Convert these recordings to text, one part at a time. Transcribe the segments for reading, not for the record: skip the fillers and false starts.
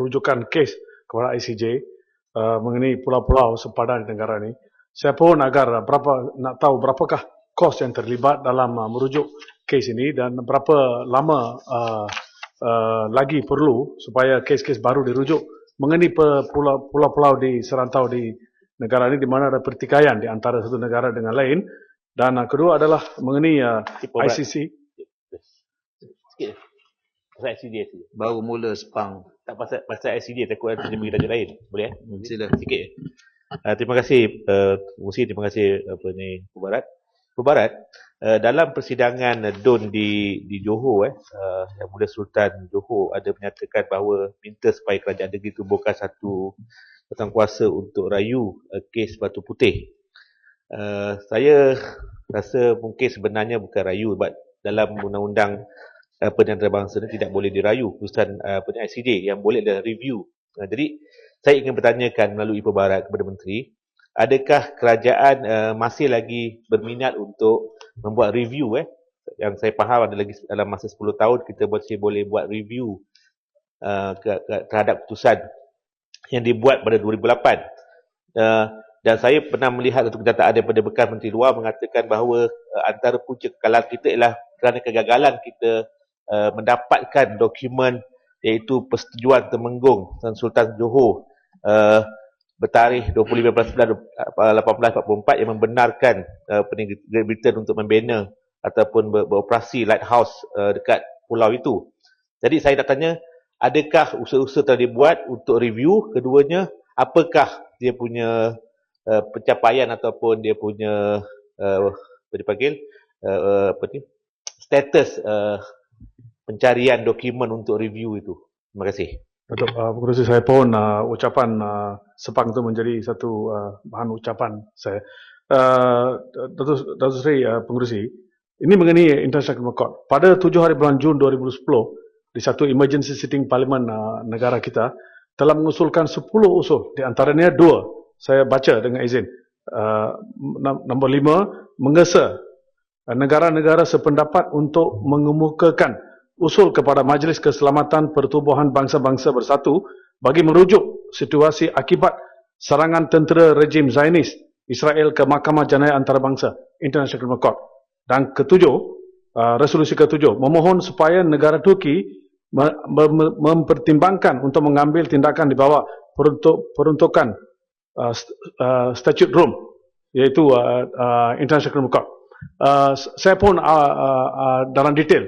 merujukan kes kepada ICJ mengenai pulau-pulau sepadan di negara ini. Saya pun agar nak tahu berapakah kos yang terlibat dalam merujuk kes ini dan berapa lama lagi perlu supaya kes-kes baru dirujuk mengenai pulau-pulau di serantau di negara ini di mana ada pertikaian di antara satu negara dengan lain. Dan kedua adalah mengenai ICC. Sikit. Pasal ICJ. Baru mula Sepang. Tak pasal ICJ, takut ada bagi tajuk lain. Boleh Sila. Sikit. Terima kasih Musi, terima kasih Pubarat. Dalam persidangan DUN di Johor Yang Mulia Sultan Johor ada menyatakan bahawa minta supaya kerajaan negeri tubuhkan satu kuasa untuk rayu kes Batu Putih. Saya rasa mungkin sebenarnya bukan rayu, sebab dalam undang-undang perniagaan antarabangsa ni tidak boleh dirayu. Keputusan ICJ yang boleh adalah review. Jadi saya ingin bertanyakan melalui Pubarat kepada Menteri, adakah kerajaan masih lagi berminat untuk membuat review yang saya faham ada lagi dalam masa 10 tahun kita masih boleh buat review terhadap keputusan yang dibuat pada 2008. Dan saya pernah melihat satu kenyataan daripada bekas Menteri Luar mengatakan bahawa antara punca kekalahan kita ialah kerana kegagalan kita mendapatkan dokumen iaitu Persetujuan Temenggung Sultan Johor bertarikh 25/9/1844 yang membenarkan Great Britain untuk membina ataupun beroperasi lighthouse dekat pulau itu. Jadi saya nak tanya, adakah usaha-usaha telah dibuat untuk review? Keduanya, apakah dia punya pencapaian ataupun dia punya status pencarian dokumen untuk review itu? Terima kasih. Betul, pengerusi saya pun ucapan Sepang itu menjadi satu bahan ucapan saya. Datuk Seri pengerusi, ini mengenai International Criminal Court. Pada 7 hari bulan Jun 2010, di satu emergency sitting parlimen negara kita, telah mengusulkan 10 usul, di antaranya 2. Saya baca dengan izin. Nombor 5, menggesa negara-negara sependapat untuk mengemukakan usul kepada Majlis Keselamatan Pertubuhan Bangsa-Bangsa Bersatu bagi merujuk situasi akibat serangan tentera rejim Zionis Israel ke Mahkamah Jenayah Antarabangsa International Criminal Court. Dan ketujuh, resolusi ketujuh, memohon supaya negara Turki mempertimbangkan untuk mengambil tindakan di bawah peruntukan Statute Rome, iaitu International Criminal Court. Saya pun dalam detail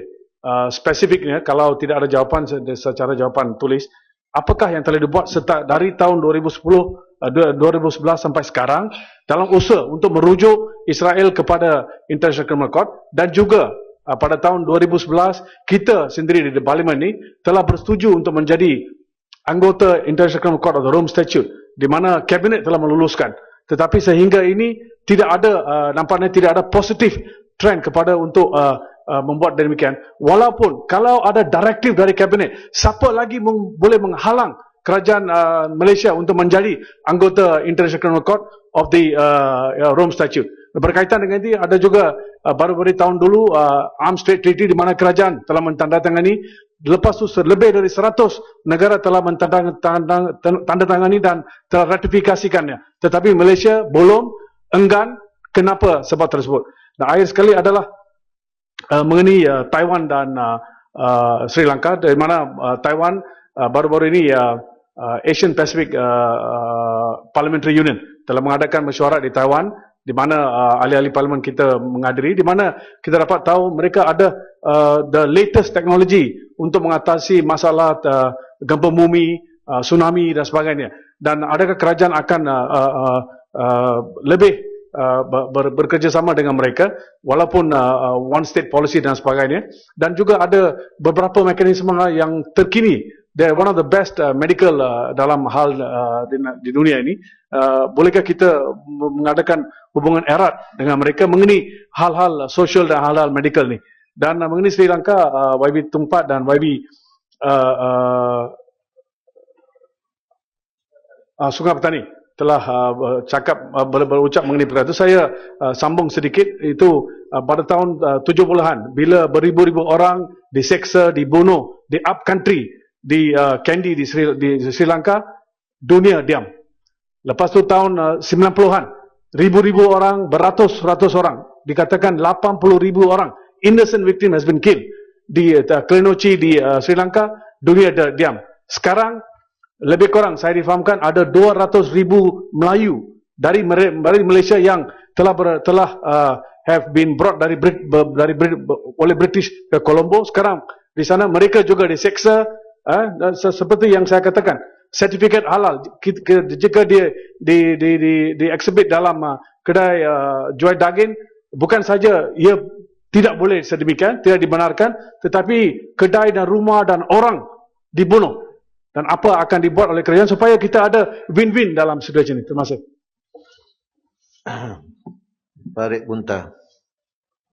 spesifiknya, kalau tidak ada jawapan secara jawapan tulis, apakah yang telah dibuat dari tahun 2011 sampai sekarang dalam usaha untuk merujuk Israel kepada International Criminal Court, dan juga pada tahun 2011 kita sendiri di Parlimen ini telah bersetuju untuk menjadi anggota International Criminal Court of the Rome Statute, di mana kabinet telah meluluskan. Tetapi sehingga ini tidak ada, nampaknya tidak ada positif trend kepada untuk membuat demikian. Walaupun kalau ada direktif dari kabinet, siapa lagi boleh menghalang kerajaan Malaysia untuk menjadi anggota International Criminal Court of the Rome Statute. Berkaitan dengan ini, ada juga baru-baru tahun dulu Arms Trade Treaty di mana kerajaan telah mentandatangani. Lepas itu lebih dari 100 negara telah mentandatangani dan telah ratifikasikannya. Tetapi Malaysia belum, enggan. Kenapa sebab tersebut? Dan akhir sekali adalah mengenai Taiwan dan Sri Lanka, di mana Taiwan baru-baru ini Asian Pacific Parliamentary Union telah mengadakan mesyuarat di Taiwan, di mana ahli-ahli parlimen kita menghadiri, di mana kita dapat tahu mereka ada the latest technology untuk mengatasi masalah gempa bumi, tsunami dan sebagainya. Dan adakah kerajaan akan lebih bekerjasama dengan mereka, walaupun one state policy dan sebagainya. Dan juga ada beberapa mekanisme yang terkini. They're one of the best medical dalam hal di dunia ini. Bolehkah kita mengadakan hubungan erat dengan mereka mengenai hal-hal sosial dan hal-hal medical ni? Dan mengenai Sri Lanka, YB Tumpat dan YB Sungai Petani telah berucap mengenai perkara itu. Saya sambung sedikit, itu pada tahun 70-an bila beribu-ribu orang diseksa, dibunuh di up country di Kandy di Sri Lanka, dunia diam. Lepas tu tahun 90-an, ribu-ribu orang, beratus-ratus orang, dikatakan 80,000 orang, innocent victim has been killed di Klernochi di Sri Lanka, dunia diam. Sekarang lebih kurang saya difahamkan ada 200,000 Melayu dari Malaysia yang telah have been brought oleh British ke Colombo. Sekarang di sana mereka juga diseksa, seperti yang saya katakan, sertifikat halal jika dia di exhibit dalam kedai jual daging, bukan saja ia tidak boleh sedemikian, tidak dibenarkan, tetapi kedai dan rumah dan orang dibunuh. Dan apa akan dibuat oleh kerajaan supaya kita ada win-win dalam situasi ini. Terima kasih. Farid Bunta.